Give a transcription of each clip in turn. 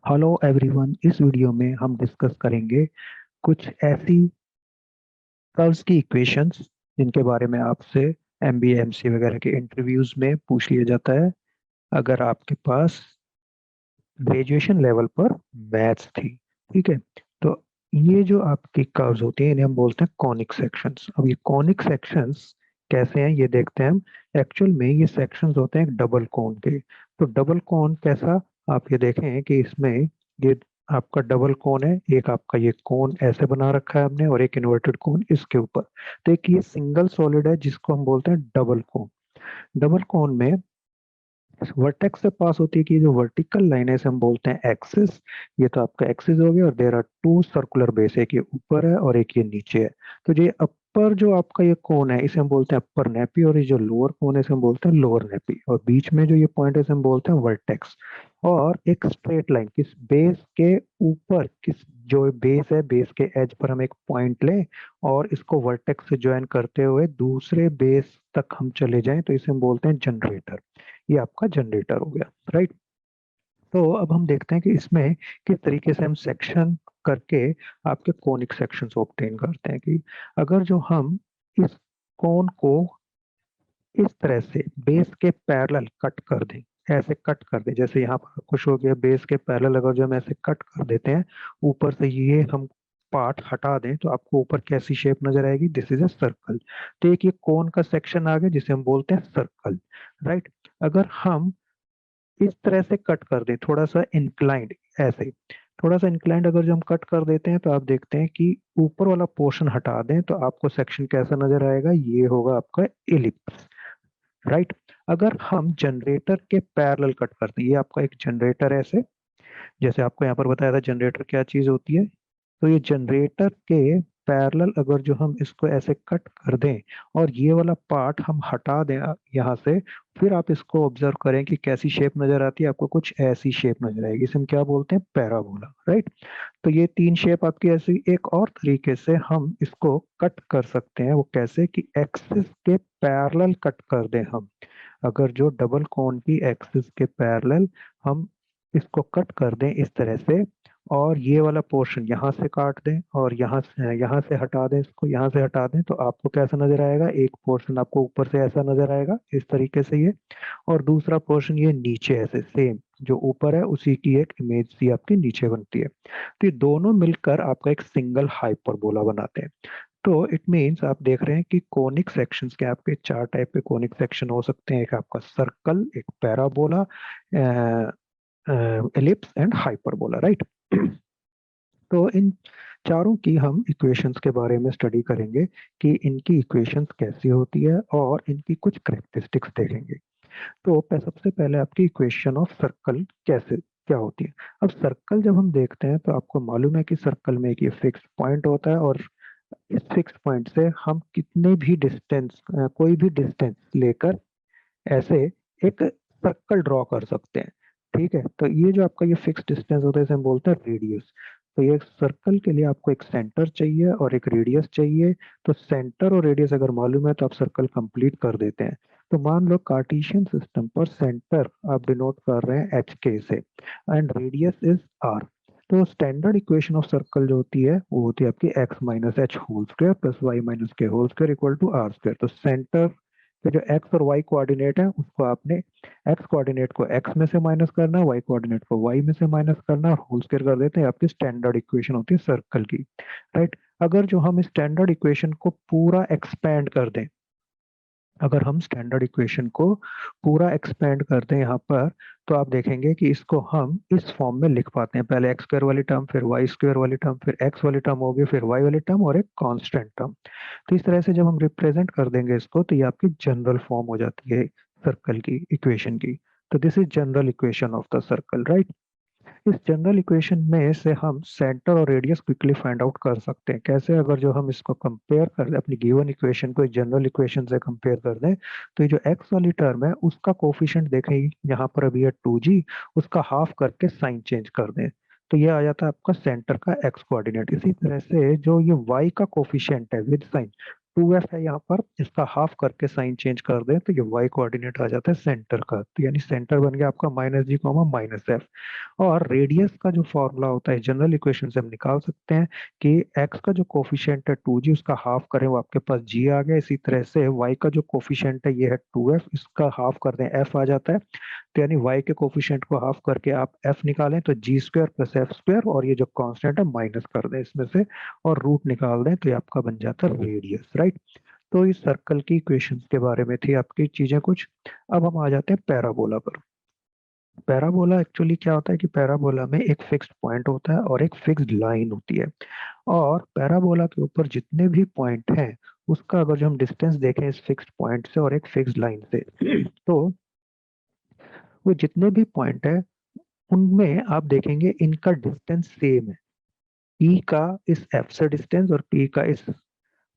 Hello everyone. इस video में हम डिस्कस करेंगे कुछ ऐसी कर्व्स की इक्वेशंस जिनके बारे में आपसे एमबीए एमसी वगैरह के इंटरव्यूज में पूछ लिया जाता है अगर आपके पास ग्रेजुएशन लेवल पर मैथ्स थी। ठीक है। तो ये जो आपकी कर्व्स होती हैं इन्हें हम बोलते हैं कॉनिक सेक्शंस। अब ये कॉनिक सेक्शंस कैसे हैं ये देखते हैं हम। एक्चुअल में ये सेक्शंस होते हैं एक डबल कोन के। तो डबल कोन कैसा, आप ये देखें कि इसमें ये आपका डबल कोन है, एक आपका ये कोन ऐसे बना रखा है हमने और एक इन्वर्टेड कोन इसके ऊपर। तो एक ये सिंगल सॉलिड है जिसको हम बोलते हैं डबल कोन। डबल कोन में वर्टेक्स से पास होती है कि जो वर्टिकल लाइन है इसे हम बोलते हैं एक्सिस। ये तो आपका एक्सिस हो गया और there are two circular base, एक ये ऊपर है और एक ये नीचे है। तो ये अपर जो आपका ये कोन है इसे हम बोलते हैं अपर नेपी और ये जो लोअर कोन है इसे हम बोलते हैं लोअर नेपी और बीच में जो ये पॉइंट है इसे हम बोलते हैं वर्टेक्स। और एक स्ट्रेट लाइन किस बेस के ऊपर, किस जो बेस है बेस के एज पर हम एक पॉइंट लें और इसको वर्टेक्स से ज्वाइन करते हुए दूसरे बेस तक हम चले जाएं तो इसे हम बोलते हैं जनरेटर। ये आपका जनरेटर हो गया, राइट। तो अब हम देखते हैं कि इसमें किस तरीके से हम सेक्शन करके आपके कोनिक सेक्शंस ऑब्टेन करते हैं। कि अगर जो हम इस कोन को इस तरह से बेस के पैरेलल कट कर दें, ऐसे कट कर दें जैसे यहाँ पर कुछ हो गया बेस के पैरेलल, अगर जो हम ऐसे कट कर देते हैं ऊपर से ये हम पार्ट हटा दें तो आपको ऊपर कैसी शेप नजर आएगी, दिस इज ए सर्कल। तो एक ये कोन का सेक्शन आ गया जिसे हम बोलते हैं सर्कल, राइट। अगर हम इस तरह से कट कर दें थोड़ा सा इंक्लाइंड, ऐसे थोड़ा सा इंक्लाइंड अगर जो हम कट कर देते हैं तो आप देखते हैं कि ऊपर वाला पोर्शन हटा दें तो आपको सेक्शन कैसा नजर आएगा, ये होगा आपका एलिप्स, राइट। अगर हम जनरेटर के पैरेलल कट करते हैं, ये आपका एक जनरेटर है ऐसे, जैसे आपको यहाँ पर बताया था जनरेटर क्या चीज होती है। तो ये जनरेटर के पैरेलल अगर जो हम इसको ऐसे कट कर दें और ये वाला पार्ट हम हटा दें यहाँ से, फिर आप इसको ऑब्जर्व करें कि कैसी शेप नजर आती है, आपको कुछ ऐसी शेप नजर आएगी, इसे हम क्या बोलते हैं, पैराबोला, राइट। तो ये तीन शेप आपकी ऐसी। एक और तरीके से हम इसको कट कर सकते हैं, वो कैसे कि एक्सिस के पैरेलल कट कर दें हम। अगर जो डबल कोन की एक्सिस के पैरेलल हम इसको कट कर दें इस तरह से और ये वाला पोर्शन यहाँ से काट दें और यहाँ से हटा दें, इसको यहाँ से हटा दें तो आपको कैसा नजर आएगा, एक पोर्शन आपको ऊपर से ऐसा नजर आएगा इस तरीके से ये, और दूसरा पोर्शन ये नीचे ऐसे सेम, जो ऊपर है उसी की एक इमेज सी आपकी नीचे बनती है। तो ये दोनों मिलकर आपका एक सिंगल हाइपरबोला बनाते हैं। तो इट मीन्स आप देख रहे हैं कि कोनिक सेक्शंस के आपके चार टाइप के कोनिक सेक्शन हो सकते हैं, एक आपका सर्कल, एक parabola, ellipse and hyperbola, right. तो इन चारों की हम इक्वेशंस के बारे में स्टडी करेंगे कि इनकी इक्वेशंस कैसी होती है और इनकी कुछ करेक्टरिस्टिक्स देखेंगे। तो सबसे पहले आपकी इक्वेशन ऑफ सर्कल कैसे क्या होती है। अब सर्कल जब हम देखते हैं तो आपको मालूम है कि सर्कल में एक ये फिक्स पॉइंट होता है और इस फिक्स पॉइंट से हम कितने भी डिस्टेंस, कोई भी डिस्टेंस लेकर ऐसे एक सर्कल ड्रॉ कर सकते हैं। ठीक है। तो ये जो आपका ये फिक्स डिस्टेंस होता है इसे हम बोलते हैं रेडियस। तो ये सर्कल के लिए आपको एक सेंटर चाहिए और एक रेडियस चाहिए। तो सेंटर और रेडियस अगर मालूम है तो आप सर्कल कंप्लीट कर देते हैं। तो मान लो कार्टेशियन सिस्टम पर सेंटर आप डिनोट कर रहे हैं एच के से एंड रेडियस इज आर। तो स्टैंडर्ड इक्वेशन ऑफ सर्कल जो होती है वो होती है आपकी X minus H whole square plus Y minus K whole square equal to R square. तो सेंटर तो जो एक्स और वाई कोऑर्डिनेट है उसको आपने एक्स कोऑर्डिनेट को एक्स में से माइनस करना, वाई कोऑर्डिनेट को वाई में से माइनस करना और होल स्क्वायर कर देते हैं, आपकी स्टैंडर्ड इक्वेशन होती है सर्कल की, राइट। अगर जो हम स्टैंडर्ड इक्वेशन को पूरा एक्सपेंड कर दें, अगर हम स्टैंडर्ड इक्वेशन को पूरा एक्सपेंड कर दें यहाँ पर, तो आप देखेंगे कि इसको हम इस फॉर्म में लिख पाते हैं, पहले एक्स स्क्वायर वाली टर्म, फिर वाई स्क्वायर वाली टर्म, फिर एक्स वाली टर्म होगी, फिर वाई वाली टर्म और एक कांस्टेंट टर्म। तो इस तरह से जब हम रिप्रेजेंट कर देंगे इसको तो ये आपकी जनरल फॉर्म हो जाती है सर्कल की इक्वेशन की। तो this is general equation of the circle, right. इस जनरल इक्वेशन में से हम सेंटर और रेडियस क्विकली फाइंड आउट कर सकते हैं। कैसे, अगर जो हम इसको कंपेयर कर दें अपनी गिवन इक्वेशन को जनरल इक्वेशन से कंपेयर कर दें तो ये जो एक्स वाली टर्म है उसका कोफिशिएंट देखें, यहाँ पर अभी है 2g, उसका हाफ करके साइन चेंज कर दें तो ये आ जाता है आपका सेंटर का एक्स कोऑर्डिनेट। इसी तरह से जो ये y का कोफिशिएंट है विद साइन 2f है यहाँ पर, इसका हाफ करके साइन चेंज कर दें तो ये y कोऑर्डिनेट आ जाता है सेंटर का, तो यानी सेंटर बन गया आपका -g, और रेडियस का जो फॉर्मूला होता है जनरल इक्वेशन से हम निकाल सकते हैं कि x का जो कोफिशिएंट है 2g, उसका हाफ करें वो आपके पास g आ गया। इसी तरह से y का जो कोफिशिएंट है ये है 2f, इसका हाफ कर दें f आ जाता है। तो यानी y के कोफिशिएंट को हाफ करके आप f निकालें तो g² + f², और ये जो कांस्टेंट है माइनस कर दें इसमें से और रूट निकाल दें तो ये आपका बन जाता है रेडियस, राइट। तो इस सर्कल की इक्वेशंस के बारे में थी आपकी चीजें कुछ। अब हम आ जाते हैं पैराबोला पर। पैराबोला एक्चुअली क्या होता है कि पैराबोला में एक फिक्स्ड पॉइंट होता है और एक फिक्स्ड लाइन होती है, और पैराबोला के ऊपर जितने भी पॉइंट हैं उसका अगर जो हम डिस्टेंस देखें इस फिक्स्ड पॉइंट से और एक फिक्स्ड लाइन से तो वो जितने भी पॉइंट है उनमें आप देखेंगे इनका डिस्टेंस सेम है। ई का इस एफ से डिस्टेंस और पी का इस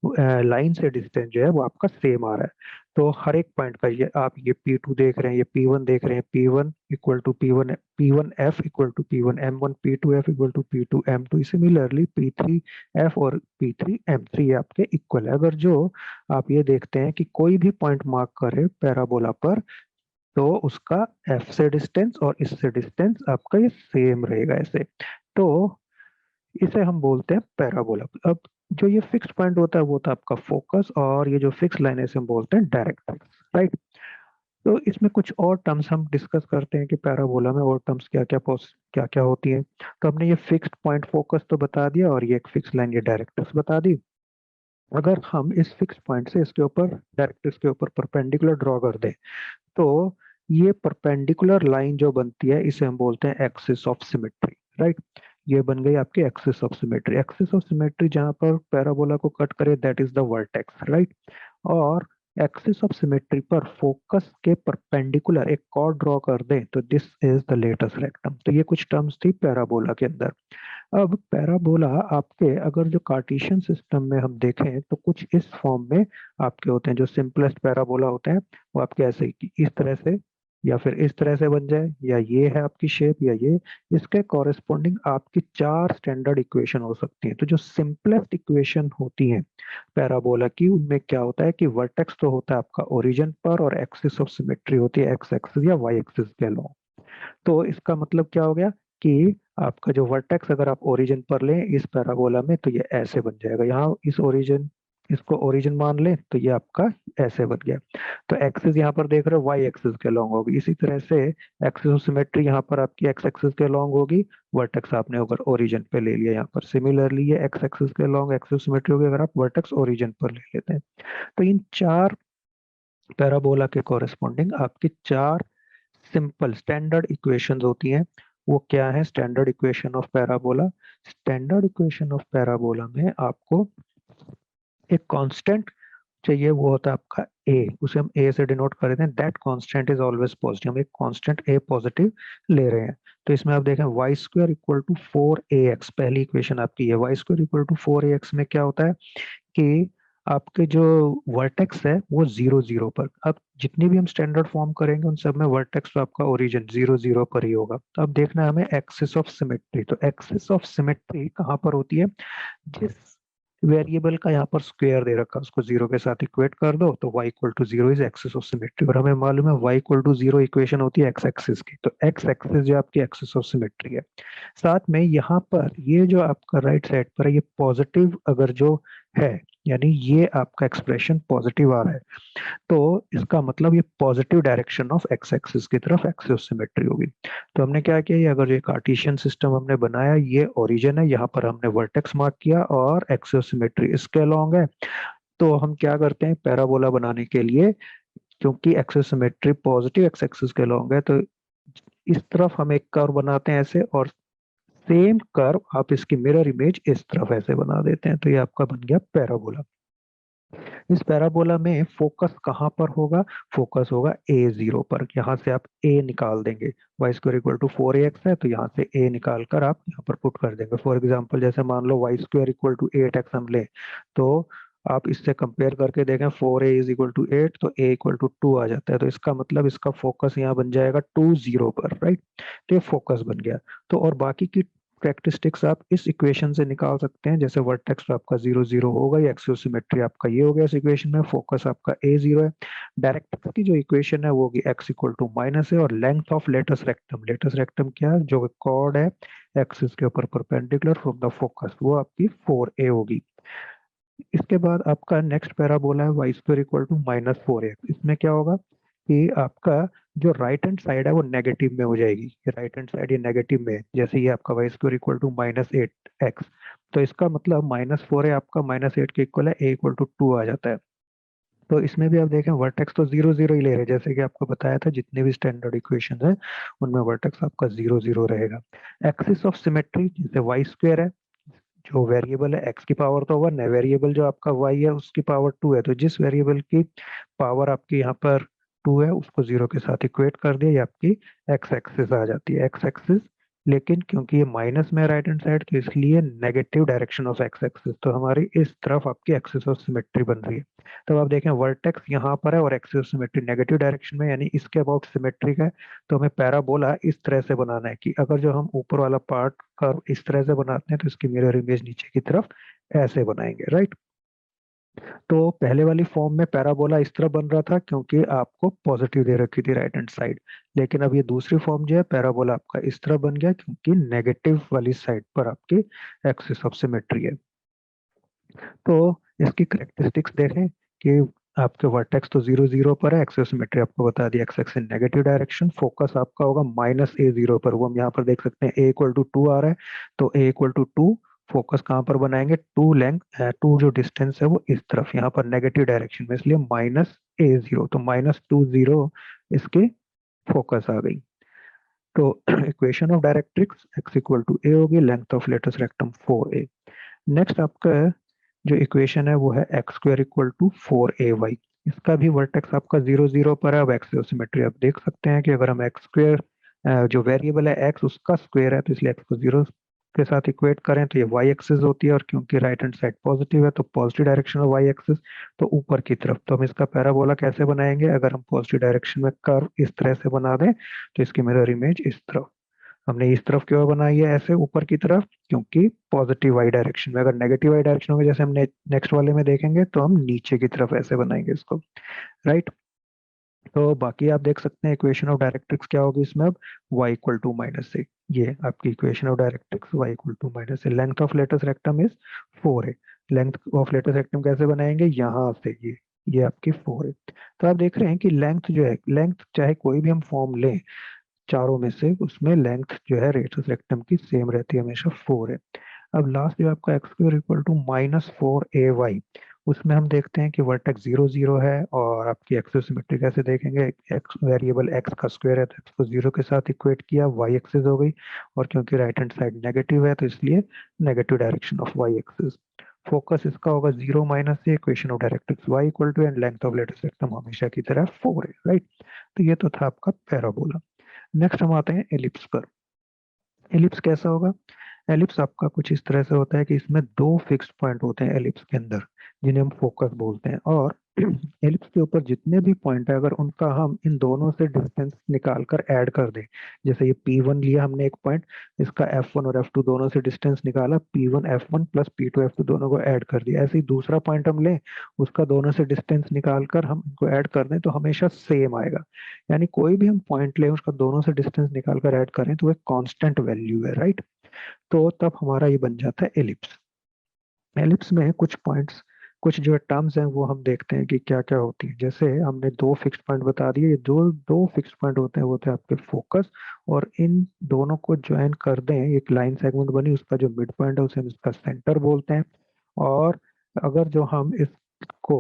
लाइन से डिस्टेंस जो है वो आपका सेम आ रहा है। तो हर एक पॉइंट का ये आप ये P2 देख रहे हैं, ये P1 देख रहे हैं, P1 equal to P1F equal to P1M1, P2F equal to P2M2, similarly P3F और P3M3 आपके इक्वल है। अगर जो आप ये देखते हैं कि कोई भी पॉइंट मार्क करे पैराबोला पर तो उसका F से डिस्टेंस और इससे डिस्टेंस आपका ये सेम रहेगा ऐसे, तो इसे हम बोलते हैं पैराबोला। अब जो ये फिक्स पॉइंट होता है वो होता है आपका फोकस, और ये जो फिक्स लाइन है इसे हम बोलते हैं डायरेक्ट्रिक्स, राइट। तो इसमें कुछ और टर्म्स हम डिस्कस करते हैं कि पैराबोला में और टर्म्स क्या क्या होती हैं। तो हमने ये फिक्स्ड पॉइंट फोकस तो बता दिया, और ये एक फिक्स लाइन ये डायरेक्ट्रिक्स बता दी। अगर हम इस फिक्स पॉइंट से इसके ऊपर डायरेक्ट्रिक्स के ऊपर परपेंडिकुलर ड्रॉ कर दें तो ये परपेंडिकुलर लाइन जो बनती है इसे हम बोलते हैं एक्सिस ऑफ सिमेट्री, राइट। ये बन गई आपकी axis of symmetry. Axis of symmetry जहां पर पैराबोला को कट करे that is the vertex, right. और एक्सिस ऑफ सिमेट्री पर फोकस के परपेंडिकुलर एक कॉर्ड ड्रॉ कर दें तो this is the latus rectum. तो ये कुछ टर्म्स थी पैराबोला के अंदर। अब पैराबोला आपके अगर जो कार्टेशियन सिस्टम में हम देखें तो कुछ इस फॉर्म में आपके होते हैं। जो सिंपलेस्ट पैराबोला होते हैं वो आपके ऐसे कि इस तरह से या फिर इस तरह से बन जाए, या ये है आपकी शेप, या ये, इसके कॉरेस्पॉन्डिंग आपकी 4 स्टैंडर्ड इक्वेशन हो सकती हैं। तो जो सिंपलेस्ट इक्वेशन होती हैं पैराबोला की उनमें क्या होता है कि वर्टेक्स तो होता है आपका ओरिजिन पर, और एक्सिस ऑफ सिमेट्री होती है एक्स एक्सिस या वाई एक्सिस के अलोंग। तो इसका मतलब क्या हो गया कि आपका जो वर्टेक्स अगर आप ओरिजिन पर लें इस पैराबोला में तो ये ऐसे बन जाएगा। यहाँ इस ओरिजिन इसको ओरिजिन मान लें तो ये आपका ऐसे बन गया। तो एक्सिस यहाँ पर देख रहे हो वाई एक्सिस के लॉन्ग होगी। इसी तरह से एक्सिस ऑफ सिमेट्री यहाँ पर आपकी एक्स एक्सिस के लॉन्ग होगी, वर्टेक्स आपने अगर ओरिजिन पे ले लिया यहाँ पर। सिमिलरली ये एक्स एक्सिस के लॉन्ग एक्सिस ऑफ सिमेट्री होगी अगर आप वर्टेक्स ओरिजिन पर ले लेते हैं। तो इन 4 पैराबोला के कॉरेस्पॉन्डिंग आपकी 4 सिंपल स्टैंडर्ड इक्वेशंस होती हैं। वो क्या है standard equation of parabola? Standard equation of parabola में आपको एक कांस्टेंट चाहिए, वो होता है आपका ए। उसे हम ए से डिनोट कर देते हैं, that constant is always positive. हम एक कांस्टेंट ए पॉजिटिव ले रहे हैं। तो इसमें आप देखें y² इक्वल टू 4ax, पहली इक्वेशन आपकी है। y² इक्वल टू 4ax में क्या होता है कि आपके जो वर्टेक्स है वो 0 0 पर। अब जितनी भी हम स्टैंडर्ड फॉर्म करेंगे उन सब में वर्टेक्स तो आपका ओरिजिन 0 0 पर ही होगा। तो अब देखना है हमें एक्सिस ऑफ सिमेट्री। तो एक्सिस ऑफ सिमेट्री कहाँ पर होती है? जिस वेरिएबल का यहाँ पर स्क्वायर दे रखा है उसको 0 के साथ इक्वेट कर दो तो y equal to 0 is axis of symmetry. और हमें मालूम है y इक्वल टू 0 इक्वेशन होती है एक्स एक्सिस की। तो एक्स एक्सिस जो आपकी एक्सिस ऑफ सिमेट्री है, साथ में यहाँ पर ये जो आपका राइट साइड पर है ये पॉजिटिव अगर जो है, यानी ये आपका एक्सप्रेशन पॉजिटिव आ रहा है तो इसका मतलब ये positive direction of x axis की तरफ एक्सिस ऑफ सिमेट्री होगी। तो हमने क्या किया, ये अगर ये कार्टेशियन सिस्टम हमने बनाया, ये ओरिजिन है, यहाँ पर हमने वर्टेक्स मार्क किया और एक्सिस ऑफ सिमेट्री इसके अलोंग है। तो हम क्या करते हैं पैराबोला बनाने के लिए, क्योंकि axis symmetry positive x axis के अलोंग है तो इस तरफ हम एक कर्व बनाते हैं ऐसे, और सेम कर्व आप इसकी मिरर इमेज इस तरफ ऐसे बना देते हैं। तो ये आपका बन गया पैराबोला। इस पैराबोला में फोकस कहाँ पर होगा? फोकस होगा a0 पर। यहाँ से आप a निकाल देंगे, y² इक्वल टू 4ax है तो यहाँ से a निकाल कर आप यहाँ पर पुट कर देंगे। फॉर एग्जांपल जैसे मान लो y² इक्वल टू 8x हम ले तो आप इससे कंपेयर करके देखें 4a इज इक्वल टू 8 तो a इक्वल टू 2 आ जाता है। तो इसका मतलब इसका फोकस यहाँ बन जाएगा 2 0 पर, राइट। तो ये फोकस बन गया। तो और बाकी की कैरेक्टरिस्टिक्स आप इस इक्वेशन से निकाल सकते हैं। जैसे वर्टेक्स तो आपका 0 0 होगा, या एक्सियोसिमेट्री आपका ये हो गया इस इक्वेशन में, फोकस आपका A 0 है। डायरेक्ट्रिक्स की जो इक्वेशन है वो होगी x इक्वल टू माइनस है, और लेंथ ऑफ लेटस रेक्टम क्या है, जो कॉर्ड है एक्सिस के ऊपर परपेंडिकुलर फ्रॉम द फोकस, वो आपकी 4a होगी। इसके बाद आपका नेक्स्ट पैराबोला है y square equal to -4x। इसमें क्या होगा कि आपका जो राइट हैंड साइड है वो नेगेटिव में हो जाएगी। ये राइट हैंड साइड ये नेगेटिव में है। जैसे ये आपका Y square equal to -8x, तो इसका मतलब -4 है आपका -8 के इक्वल है, a इक्वल टू 2 आ जाता है। तो इसमें भी आप देखें वर्टेक्स तो 0 0 ही ले रहे हैं, जैसे कि आपको बताया था जितने भी स्टैंडर्ड इक्वेशन है उनमें वर्टेक्स आपका 0 0 रहेगा। एक्सिस ऑफ सिमेट्री जैसे वाई स्क्वायर है, जो वेरिएबल है एक्स की पावर तो 1 है, वेरिएबल जो आपका वाई है उसकी पावर 2 है, तो जिस वेरिएबल की पावर आपकी यहाँ पर 2 है उसको 0 के साथ इक्वेट कर दिया, ये आपकी एक्स एक्सिस आ जाती है, एक्स एक्सिस। लेकिन क्योंकि ये माइनस में राइट हैंड साइड, तो इसलिए negative direction of x axis, तो हमारी इस तरफ आपकी एक्सिस ऑफ सिमेट्री बन रही है। तो आप देखें वर्टेक्स यहाँ पर है और axis of symmetry negative direction में, यानी इसके अबाउट सिमेट्रिक है। तो हमें पैराबोला इस तरह से बनाना है कि अगर जो हम ऊपर वाला पार्ट कर्व इस तरह से बनाते हैं तो इसकी मिरर इमेज नीचे की तरफ ऐसे बनाएंगे, राइट। तो पहले वाली फॉर्म में पैराबोला इस तरह बन रहा था क्योंकि आपको पॉजिटिव दे रखी थी राइट हैंड साइड, लेकिन अब ये दूसरी फॉर्म जो है पैराबोला आपका इस तरह बन गया क्योंकि नेगेटिव वाली साइड पर आपकी एक्सिस ऑफ सिमेट्री है। तो इसकी करेक्टरिस्टिक्स देखें कि आपके वर्टेक्स तो 0 0 पर है, एक्सिस सिमेट्री आपको बता दी X axis negative direction, focus आपका होगा -a 0 पर, वो हम यहाँ पर देख सकते हैं a इक्वल टू 2 आ रहा है, तो a इक्वल टू 2, फोकस कहाँ पर बनाएंगे, टू लेंथ, टू जो डिस्टेंस है वो इस तरफ यहाँ पर नेगेटिव डायरेक्शन में, इसलिए -a 0, तो -20 इसके फोकस आ गई। तो equation of directrix x equal to a होगी, length of latus rectum 4a। Next आपका जो इक्वेशन है वो है x square equal to 4ay। इसका भी वर्टेक्स आपका 0 0 पर है। अब एक्स सिमेट्री आप देख सकते हैं कि अगर हम एक्स स्क्वायर, जो वेरिएबल है एक्स उसका स्क्वायर है, तो इसलिए एक्स को 0 के साथ इक्वेट करें तो ये वाई एक्सिस होती है, और क्योंकि राइट हैंड साइड पॉजिटिव है तो positive direction of y axis, तो ऊपर की तरफ। तो हम इसका पैराबोला कैसे बनाएंगे, अगर हम पॉजिटिव डायरेक्शन में कर्व इस तरह से बना दें तो इसकी मिरर इमेज इस तरफ। हमने इस तरफ क्यों बनाई है ऐसे ऊपर की तरफ, क्योंकि पॉजिटिव वाई डायरेक्शन में, अगर नेगेटिव वाई डायरेक्शन होगा जैसे हमने नेक्स्ट वाले में देखेंगे तो हम नीचे की तरफ ऐसे बनाएंगे इसको, राइट। तो बाकी आप देख सकते हैं इक्वेशन ऑफ डायरेक्ट्रिक्स क्या होगी इसमें, अब y इक्वल टू -6, ये आपकी equation of directrix y equal to -6। Length of latus rectum is 4 है। लेंथ ऑफ लेटस रेक्टम कैसे बनाएंगे, यहाँ से ये आपकी 4 है। तो आप देख रहे हैं कि लेंथ जो है, लेंथ चाहे कोई भी हम फॉर्म लें चारों में से, उसमें लेंथ जो है रेटस रेक्टम की सेम रहती है, हमेशा 4 है। अब लास्ट जो आपका x square equal to -4ay, उसमें हम देखते हैं कि वर्टेक्स 0 0 है, और आपकी एक्सिस सिमेट्री कैसे देखेंगे, एक्स वेरिएबल एक्स का स्क्वायर है तो एक्स को 0 के साथ इक्वेट किया, वाई एक्सिस हो गई, और क्योंकि राइट हैंड साइड नेगेटिव है तो इसलिए negative direction of y axis. Focus इसका होगा 0 से, equation of directrix y equal to, and length of latus rectum हमेशा की तरह 4 है, राइट। तो ये तो था आपका पैराबोला। नेक्स्ट हम आते हैं एलिप्स पर। एलिप्स कैसा होगा, एलिप्स आपका कुछ इस तरह से होता है कि इसमें दो फिक्स्ड पॉइंट होते हैं एलिप्स के अंदर, जिन्हें हम फोकस बोलते हैं, और एलिप्स के ऊपर जितने भी पॉइंट है अगर उनका हम इन दोनों से डिस्टेंस निकाल कर ऐड कर दें, जैसे ये P1 लिया हमने एक पॉइंट, इसका F1 और F2 दोनों से डिस्टेंस निकाला, P1 F1 plus P2 F2 दोनों को ऐड कर दिया, ऐसे ही दूसरा पॉइंट हम लें, उसका दोनों से डिस्टेंस निकाल कर हम इनको ऐड कर दें तो हमेशा सेम आएगा। यानी कोई भी हम पॉइंट लें उसका दोनों से डिस्टेंस निकाल कर ऐड करें तो वो कांस्टेंट वैल्यू है, राइट। तो तब हमारा ये बन जाता है एलिप्स। एलिप्स में कुछ पॉइंट्स, कुछ जो टर्म्स हैं वो हम देखते हैं कि क्या क्या होती है। जैसे हमने दो फिक्स्ड पॉइंट बता दिए, ये दो दो फिक्स्ड पॉइंट होते हैं, वो थे आपके फोकस, और इन दोनों को ज्वाइन कर दें एक लाइन सेगमेंट बनी, उसका जो मिड पॉइंट है उसे हम इसका सेंटर बोलते हैं। और अगर जो हम इसको,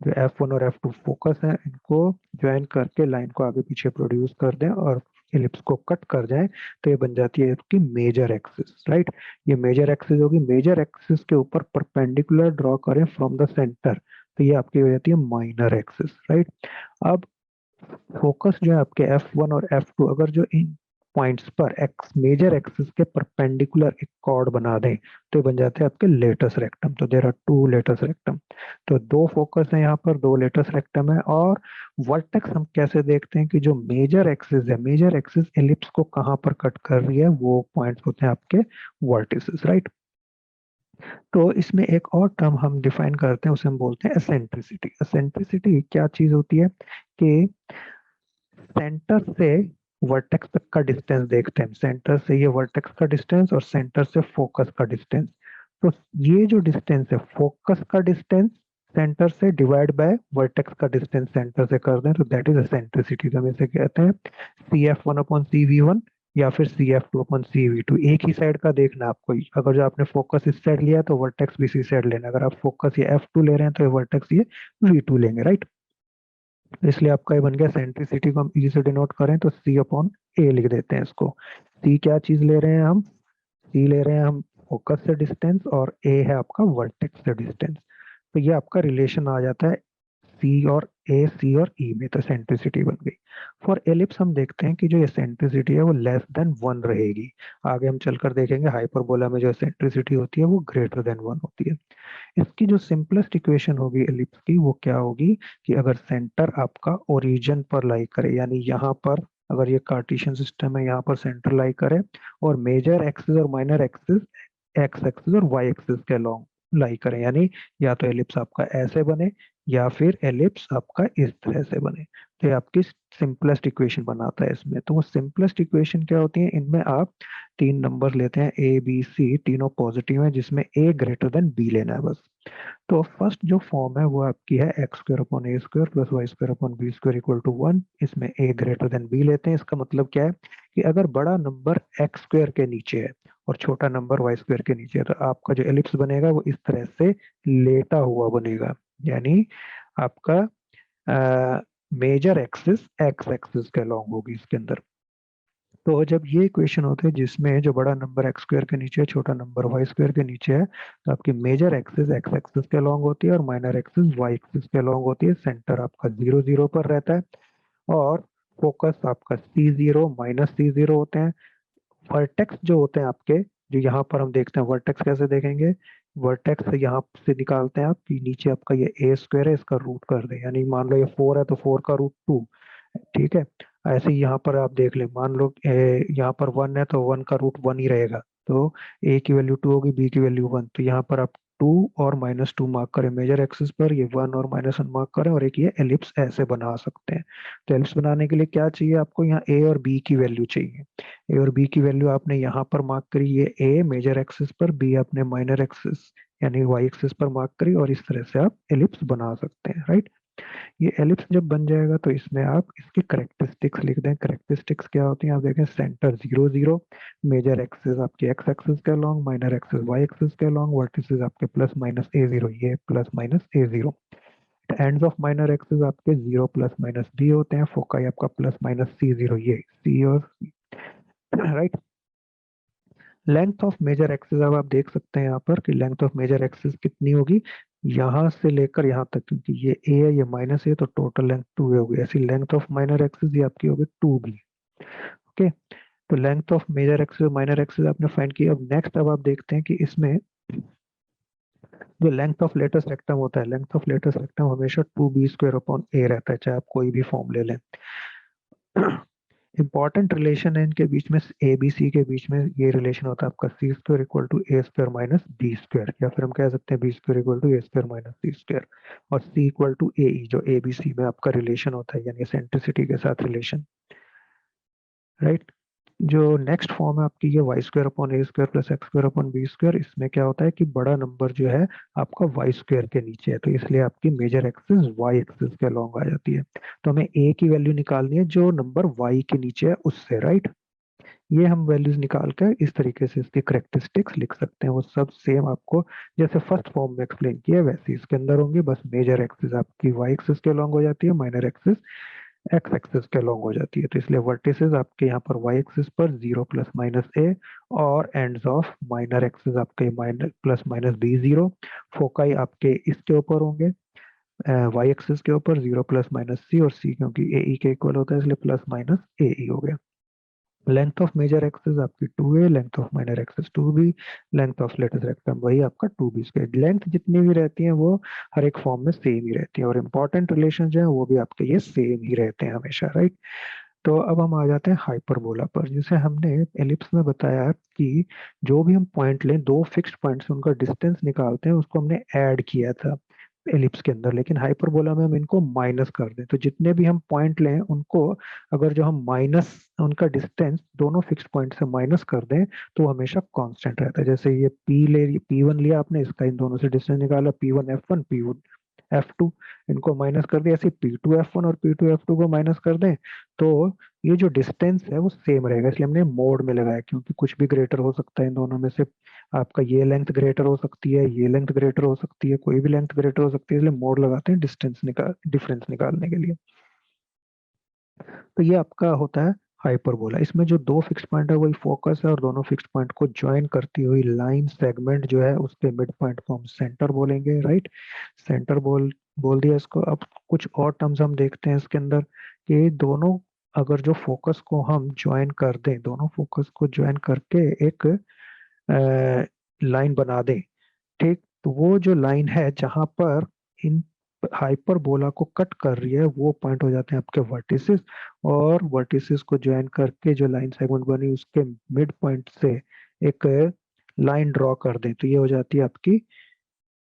जो F1 और F2 फोकस है, इनको ज्वाइन करके लाइन को आगे पीछे प्रोड्यूस कर दें और एलिप्स को कट कर जाए, तो ये बन जाती है इसकी मेजर एक्सिस, राइट। ये मेजर एक्सिस होगी, मेजर एक्सिस के ऊपर परपेंडिकुलर ड्रॉ करें फ्रॉम द सेंटर, तो ये आपकी हो जाती है माइनर एक्सिस, राइट। अब फोकस जो है आपके F1 और F2, अगर जो इन पॉइंट्स पर एक्स मेजर एक्सिस के परपेंडिकुलर एक कॉर्ड बना दें तो ये बन जाते हैं आपके लेटस रेक्टम। तो there are two latus rectum. तो दो फोकस है यहाँ पर, दो लेटस रेक्टम है। और वर्टेक्स हम कैसे देखते हैं कि जो मेजर एक्सिस है, मेजर एक्सिस एलिप्स को कहाँ पर कट कर रही है, वो पॉइंट्स होते हैं आपके वर्टिसेस, राइट। तो इसमें एक और टर्म हम डिफाइन करते हैं, उसे हम बोलते हैं एसेंट्रिसिटी। एसेंट्रिसिटी क्या चीज होती है कि सेंटर से वर्टेक्स तक का डिस्टेंस देखते हैं, सेंटर से ये वर्टेक्स का डिस्टेंस और सेंटर से फोकस का डिस्टेंस। तो ये जो डिस्टेंस है, फोकस का डिस्टेंस सेंटर से डिवाइड बाय वर्टेक्स का डिस्टेंस सेंटर से कर दें तो दैट इज एसेंट्रिसिटी। तो हम इसे कहते हैं CF1/CV1 या फिर CF2/CV2। एक ही साइड का देखना आपको, अगर जो आपने फोकस इस साइड लिया है तो वर्टेक्स भी इसी साइड लेना, अगर आप फोकस ये F2 ले रहे हैं तो ये वर्टेक्स ये V2 लेंगे, राइट। इसलिए आपका ये बन गया, सेंट्रिसिटी को हम ई से डिनोट करें तो C/A लिख देते हैं इसको। C क्या चीज ले रहे हैं हम, C ले रहे हैं हम फोकस से डिस्टेंस, और A है आपका वर्टेक्स से डिस्टेंस। तो ये आपका रिलेशन आ जाता है सी और ए, सी और ई में, तो सेंट्रिसिटी बन गई। फॉर एलिप्स हम देखते हैं कि जो ये सेंट्रिसिटी है वो लेस देन 1 रहेगी। आगे हम चलकर देखेंगे हाइपरबोला में जो सेंट्रिसिटी होती है वो ग्रेटर देन 1 होती है। इसकी जो सिंपलेस्ट इक्वेशन होगी एलिप्स की वो क्या होगी कि अगर सेंटर आपका ओरिजिन पर लाई करे, यानी यहाँ पर अगर ये कार्टेशियन सिस्टम है, यहाँ पर सेंटर लाई करे और मेजर एक्सिस और माइनर एक्सिस एक्स एक्सिस और वाई एक्सिस के लॉन्ग लाई करें, यानी या तो एलिप्स आपका ऐसे बने या फिर एलिप्स आपका इस तरह से बने, तो ये आपकी सिंपलेस्ट इक्वेशन बनाता है इसमें। तो वो सिंपलेस्ट इक्वेशन क्या होती है, इनमें आप तीन नंबर लेते हैं A B C, तीनों पॉजिटिव है जिसमें A ग्रेटर देन B लेना है बस। तो फर्स्ट जो फॉर्म है वो आपकी है x² + a² + y² = 1। इसमें A ग्रेटर देन B लेते हैं। इसका मतलब क्या है कि अगर बड़ा नंबर x² के नीचे है और छोटा नंबर y² के नीचे है तो आपका जो एलिप्स बनेगा वो इस तरह से लेटा हुआ बनेगा, यानी आपका मेजर एक्सिस एक्स एक्सिस के अलॉन्ग होगी इसके अंदर। तो जब ये इक्वेशन होते हैं जिसमें जो बड़ा नंबर x² के नीचे है, छोटा नंबर y² के नीचे है, तो आपकी मेजर एक्सिस एक्स एक्सिस के अलॉन्ग होती है और माइनर एक्सिस वाई एक्सिस के अलॉन्ग होती है। सेंटर आपका 0 0 पर रहता है और फोकस आपका C0 - C0 होते हैं। वर्टेक्स जो होते हैं आपके, जो यहाँ पर हम देखते हैं, वर्टेक्स कैसे देखेंगे, वर्टेक्स यहाँ से निकालते हैं आप कि नीचे आपका ये A² है, इसका रूट कर दें, यानी मान लो ये 4 है तो 4 का रूट 2, ठीक है। ऐसे ही यहाँ पर आप देख लें, मान लो यहाँ पर 1 है तो 1 का रूट 1 ही रहेगा, तो A की वैल्यू 2 होगी, B की वैल्यू 1, तो यहाँ पर आप 2 और -2 मार्क करें मेजर एक्सिस पर, ये 1 और -1 मार्क करें, और एक ये एलिप्स ऐसे बना सकते हैं। तो एलिप्स बनाने के लिए क्या चाहिए आपको, यहाँ A और B की वैल्यू चाहिए। A और B की वैल्यू आपने यहाँ पर मार्क करी, ये A मेजर एक्सिस पर, B आपने माइनर एक्सिस यानी वाई एक्सिस पर मार्क करी, और इस तरह से आप एलिप्स बना सकते हैं, राइट। ये एलिप्स जब बन जाएगा तो इसमें आप इसकी करेक्टरिस्टिक्स लिख दें। करेक्टरिस्टिक्स क्या होती हैं आप देखें, सेंटर 0 0, मेजर एक्सिस आपके एक्स एक्सिस के along, minor axis y axis के अलॉन्ग, वर्टिसेस आपके +- a0, ये +- a0। Ends of minor axis आपके 0 ± b होते हैं, फोकाई आपका +- c0, ये c और right. Length of major axis अब आप देख सकते हैं यहाँ पर कि लेंथ ऑफ मेजर एक्सिस कितनी होगी, यहाँ से लेकर यहाँ तक, क्योंकि ये a है ये -a, तो टोटल लेंथ 2a होगी। ऐसी लेंथ ऑफ माइनर एक्सिस ये आपकी होगी 2b। ओके, तो लेंथ ऑफ मेजर एक्सिस और माइनर एक्सिस आपने फाइंड की। अब नेक्स्ट अब आप देखते हैं कि इसमें जो लेंथ ऑफ लेटेस्ट रेक्टम होता है, लेंथ ऑफ लेटेस्ट रेक्टम हमेशा 2b² a रहता है, चाहे आप कोई भी फॉर्म ले लें। इंपॉर्टेंट रिलेशन है इनके बीच में, ए बी सी के बीच में ये रिलेशन होता है आपका C² = a² - b², या फिर हम कह सकते हैं b² = a² - c², और C = AE, जो ए बी सी में आपका रिलेशन होता है, यानी सेंट्रिसिटी के साथ रिलेशन, राइट। जो नेक्स्ट फॉर्म है आपकी ये y² / a² + x² / b², इसमें क्या होता है कि बड़ा नंबर जो है आपका y² के नीचे है, तो इसलिए आपकी मेजर एक्सिस y एक्सिस के अलॉन्ग आ जाती है। तो हमें a की वैल्यू निकालनी है जो नंबर y के नीचे है उससे, राइट। ये हम वैल्यूज निकाल कर इस तरीके से इसकी करेक्टरिस्टिक्स लिख सकते हैं, वो सब सेम आपको जैसे फर्स्ट फॉर्म में एक्सप्लेन किया वैसे इसके अंदर होंगे, बस मेजर एक्सिस आपकी y एक्सिस के अलॉन्ग हो जाती है, माइनर एक्सिस एक्स एक्सिस के अलॉन्ग हो जाती है। तो इसलिए वर्टिसेस आपके यहाँ पर वाई एक्सिस पर 0 ± a, और एंड्स ऑफ माइनर एक्सिस आपके ±b0। फोकाई आपके इसके ऊपर होंगे, वाई एक्सिस के ऊपर 0 ± c, और c क्योंकि ए ई के इक्वल होता है इसलिए ±a e हो गया। लेंथ ऑफ मेजर एक्सिस आपकी 2a, length of minor axis 2b, length of latus rectum वही आपका 2b स्क्वायर। लेंथ जितनी भी रहती है वो हर एक फॉर्म में सेम ही रहती है, और इंपॉर्टेंट रिलेशन जो है वो भी आपके ये सेम ही रहते हैं हमेशा, राइट। तो अब हम आ जाते हैं हाइपरबोला पर, जिसे हमने एलिप्स में बताया कि जो भी हम पॉइंट लें, दो फिक्स्ड पॉइंट से उनका डिस्टेंस निकालते हैं, उसको हमने ऐड किया था एलिप्स के अंदर। लेकिन हाइपरबोला में हम इनको माइनस कर दें, तो जितने भी हम पॉइंट लें उनको अगर जो हम माइनस उनका डिस्टेंस दोनों फिक्स्ड पॉइंट से माइनस कर दें तो वो हमेशा कांस्टेंट रहता है। जैसे ये P1 लिया आपने, इसका इन दोनों से डिस्टेंस निकाला, P1 F1 P1 F2, इनको माइनस कर दिया। ऐसे P2 F1 और P2 F2 को माइनस कर दें तो ये जो डिस्टेंस है वो सेम रहेगा, इसलिए हमने मोड में लगाया, क्योंकि कुछ भी ग्रेटर हो सकता है इन दोनों में से। आपका ये लेंथ ग्रेटर हो सकती है, ये लेंथ ग्रेटर हो सकती है, कोई भी लेंथ ग्रेटर हो सकती है, इसलिए मोड लगाते हैं डिफरेंस निकालने के लिए। तो ये आपका होता है हाइपरबोला। इसमें जो दो फिक्स पॉइंट है वही फोकस है, और दोनों फिक्स पॉइंट को ज्वाइन करती हुई लाइन सेगमेंट जो है उसके मिड पॉइंट को हम सेंटर बोलेंगे, राइट। सेंटर बोल दिया इसको। अब कुछ और टर्म्स हम देखते हैं इसके अंदर कि दोनों अगर जो फोकस को हम ज्वाइन कर दें, दोनों फोकस को ज्वाइन करके एक लाइन बना दें, ठीक, तो वो जो लाइन है जहां पर इन हाइपरबोला को कट कर रही है वो पॉइंट हो जाते हैं आपके वर्टिसेस। और वर्टिसेस को ज्वाइन करके जो लाइन सेगमेंट बनी उसके मिड पॉइंट से एक लाइन ड्रॉ कर दें, तो ये हो जाती है आपकी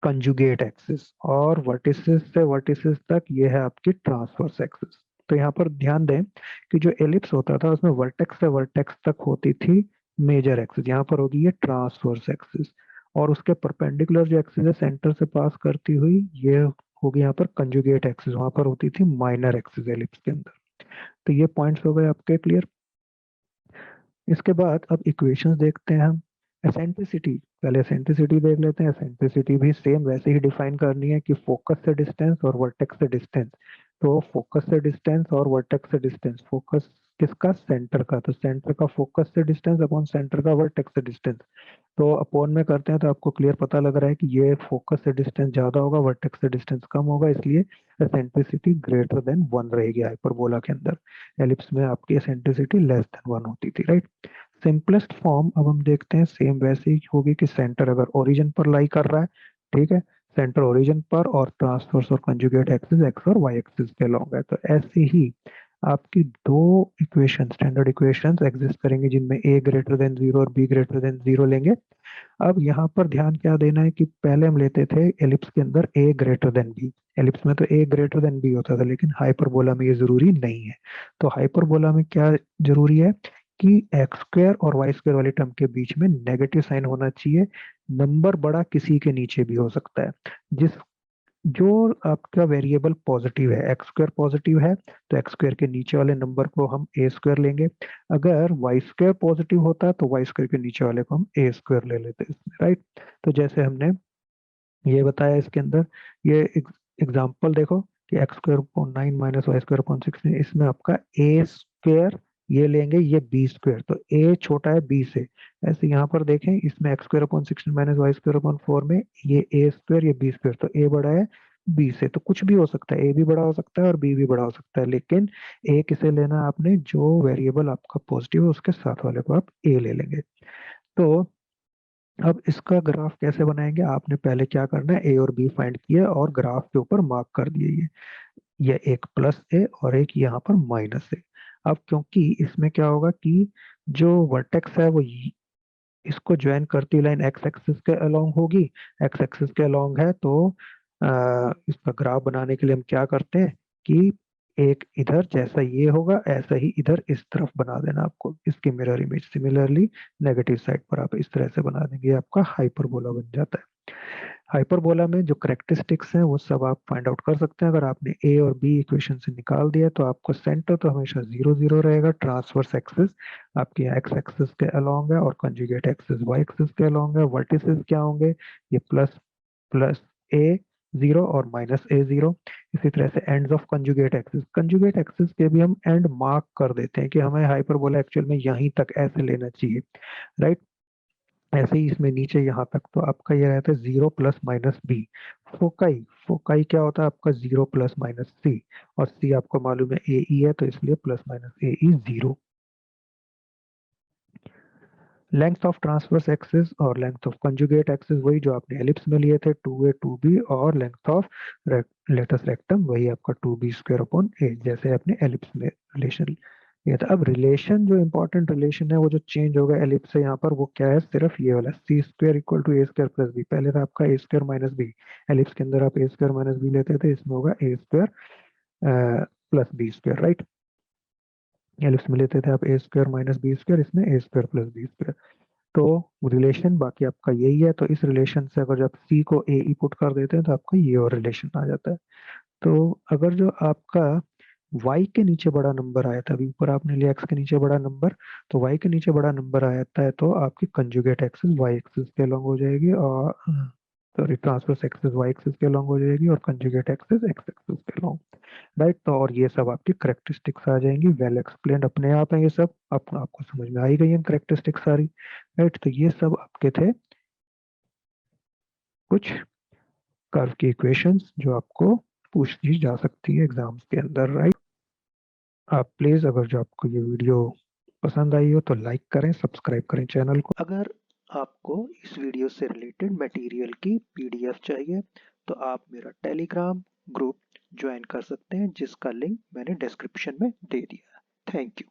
कंजुगेट एक्सिस। और वर्टिसेस से वर्टिसेस तक ये है आपकी ट्रांसवर्स एक्सिस। तो यहाँ पर ध्यान दें कि जो एलिप्स होता था उसमें वर्टेक्स से वर्टेक्स तक होती थी मेजर एक्सिस, यहाँ पर होगी ये ट्रांसवर्स एक्सिस। और उसके परपेंडिकुलर जो एक्सिस है सेंटर से पास करती हुई, ये होगी यहाँ पर कंजुगेट एक्सिस, वहां पर होती थी माइनर एक्सिस एलिप्स के अंदर। तो ये पॉइंट्स हो गए आपके क्लियर। इसके बाद अब इक्वेशंस देखते हैं हम। एसेंट्रिसिटी, पहले एसेंट्रिसिटी देख लेते हैं। एसेंट्रिसिटी भी सेम वैसे ही डिफाइन करनी है कि फोकस से डिस्टेंस और वर्टेक्स से डिस्टेंस। तो फोकस से डिस्टेंस और वर्टेक्स से डिस्टेंस, फोकस किसका, सेंटर का, तो सेंटर का फोकस से डिस्टेंस अपॉन सेंटर का वर्टेक्स से डिस्टेंस। तो अपोन में करते हैं तो आपको क्लियर पता लग रहा है कि ये फोकस से डिस्टेंस ज्यादा होगा, वर्टेक्स से डिस्टेंस कम होगा, इसलिए एसेंट्रिसिटी ग्रेटर देन 1 रहेगी हाइपरबोला के अंदर। एलिप्स में आपकी एसेंट्रिसिटी लेस देन 1 होती थी, राइट। सिंपलेस्ट फॉर्म अब हम देखते हैं, सेम वैसे ही होगी कि सेंटर अगर ओरिजिन पर लाई कर रहा है, ठीक है, सेंटर ओरिजिन पर, और ट्रांसवर्स और कंजुगेट एक्सिस एक्स और वाई एक्सिस के अलॉन्ग है, तो ऐसे ही आपकी दो इक्वेशन, स्टैंडर्ड इक्वेशंस एग्जिस्ट करेंगे जिनमें ए ग्रेटर देन जीरो और बी ग्रेटर देन जीरो लेंगे। अब यहाँ पर ध्यान क्या देना है कि पहले हम लेते थे एलिप्स के अंदर ए ग्रेटर देन बी, एलिप्स में तो ए ग्रेटर देन बी होता था, लेकिन हाइपरबोला में ये जरूरी नहीं है। तो हाइपरबोला में क्या जरूरी है कि एक्स स्क्वायर और वाई स्क्वायर वाले टर्म के बीच में नेगेटिव साइन होना चाहिए। नंबर बड़ा किसी के नीचे भी हो सकता है। जिस जो आपका वेरिएबल पॉजिटिव है, एक्स स्क्वायर पॉजिटिव है, तो एक्स स्क्वायर के नीचे वाले नंबर को हम ए स्क्वायर लेंगे। अगर वाई स्क्वायर पॉजिटिव होता है तो वाई स्क्वायर के नीचे वाले को हम ए स्क्वायर ले लेते हैं इसमें, राइट। तो जैसे हमने ये बताया इसके अंदर, ये एग्जाम्पल देखो कि x square upon 9 minus y square upon 16, इसमें आपका ए स्क्वायर ये लेंगे, ये बी स्क्वायर, तो ए छोटा है बी से। ऐसे यहाँ पर देखें, इसमें x square upon 16 minus y square upon 4 में ये ए स्क्वायर, ये बी स्क्वायर, तो ए बड़ा है बी से। तो कुछ भी हो सकता है, ए भी बड़ा हो सकता है और बी भी बड़ा हो सकता है, लेकिन ए किसे लेना है आपने, जो वेरिएबल आपका पॉजिटिव है उसके साथ वाले को आप ए ले लेंगे। तो अब इसका ग्राफ कैसे बनाएंगे, आपने पहले क्या करना है, ए और बी फाइंड किए और ग्राफ के ऊपर मार्क कर दिए ये एक प्लस ए और एक यहाँ पर माइनस ए। अब क्योंकि इसमें क्या होगा कि जो वर्टेक्स है वो इसको ज्वाइन करती लाइन एक्स एक्सिस के अलोंग होगी, एक्स एक्सिस के अलोंग है, तो इसका ग्राफ बनाने के लिए हम क्या करते हैं कि एक इधर जैसा ये होगा ऐसा ही इधर इस तरफ बना देना आपको, इसकी mirror image. Similarly negative side पर आप इस तरह से बना देंगे, ये आपका हाइपरबोला बन जाता है। हाइपरबोला में जो करेक्टरिस्टिक्स हैं वो सब आप फाइंड आउट कर सकते हैं। अगर आपने ए और बी इक्वेशन से निकाल दिया तो आपको सेंटर तो हमेशा जीरो जीरो रहेगा, ट्रांसवर्स एक्सिस आपकी एक्स एक्सिस के अलोंग है और कंजुगेट एक्सिस वाई एक्सिस के अलोंग है। वर्टिसेस क्या होंगे, ये प्लस प्लस ए जीरो और माइनस ए जीरो। इसी तरह से एंड्स ऑफ कंजुगेट एक्सिस के भी हम एंड मार्क कर देते हैं कि हमें हाइपरबोला एक्चुअल में यहीं तक ऐसे लेना चाहिए, राइट। ऐसे ही इसमें नीचे यहाँ तक तो आपका ये रहता है zero plus minus b. Foci, foci क्या होता है आपका, जीरो प्लस माइनस सी, और सी आपको मालूम है ए ई है, तो इसलिए plus minus A E zero. Length of transverse axis और लेंथ ऑफ कंजुगेट एक्सिस वही जो आपने एलिप्स में लिए थे 2a 2b, और लेंथ ऑफ लेटस रेक्टम वही आपका 2b स्क्वायर अपॉन a, जैसे आपने एलिप्स में रिलेशन लिया था। अब रिलेशन जो इंपॉर्टेंट रिलेशन है वो जो चेंज होगा एलिप्स से यहाँ पर, वो क्या है, सिर्फ ये वाला C square equal to A square plus B. पहले था आपका A square minus B, ellipse के अंदर आप ए स्क्वायर माइनस बी लेते थे, इसमें होगा A square plus B square, right. Ellipse में लेते थे आप A square minus B square, इसमें A square plus B square. तो रिलेशन बाकी आपका यही है। तो इस रिलेशन से अगर जब सी को ए पुट कर देते हैं तो आपका ये और रिलेशन आ जाता है। तो अगर जो आपका y के नीचे बड़ा नंबर आया था, अभी ऊपर आपने लिया x के नीचे बड़ा नंबर, तो y के नीचे बड़ा नंबर आता है तो आपकी कंजुगेट एक्सिस y एक्सिस के अलॉन्ग हो जाएगी, और sorry transverse axis y axis के अलॉन्ग हो जाएगी, और कंजुगेट एक्सिस x एक्सिस के अलॉन्ग, राइट। तो और ये सब आपकी करेक्टरिस्टिक्स आ जाएंगी, वेल एक्सप्लेन्ड अपने आप है ये सब, आपको समझ में आई गई है करेक्टरिस्टिक्स सारी, राइट। तो ये सब आपके थे कुछ कर्व की इक्वेशंस जो आपको पूछी जा सकती है एग्जाम्स के अंदर, राइट। आप प्लीज, अगर जो आपको ये वीडियो पसंद आई हो तो लाइक करें, सब्सक्राइब करें चैनल को। अगर आपको इस वीडियो से रिलेटेड मटेरियल की पीडीएफ चाहिए तो आप मेरा टेलीग्राम ग्रुप ज्वाइन कर सकते हैं, जिसका लिंक मैंने डिस्क्रिप्शन में दे दिया है। Thank you.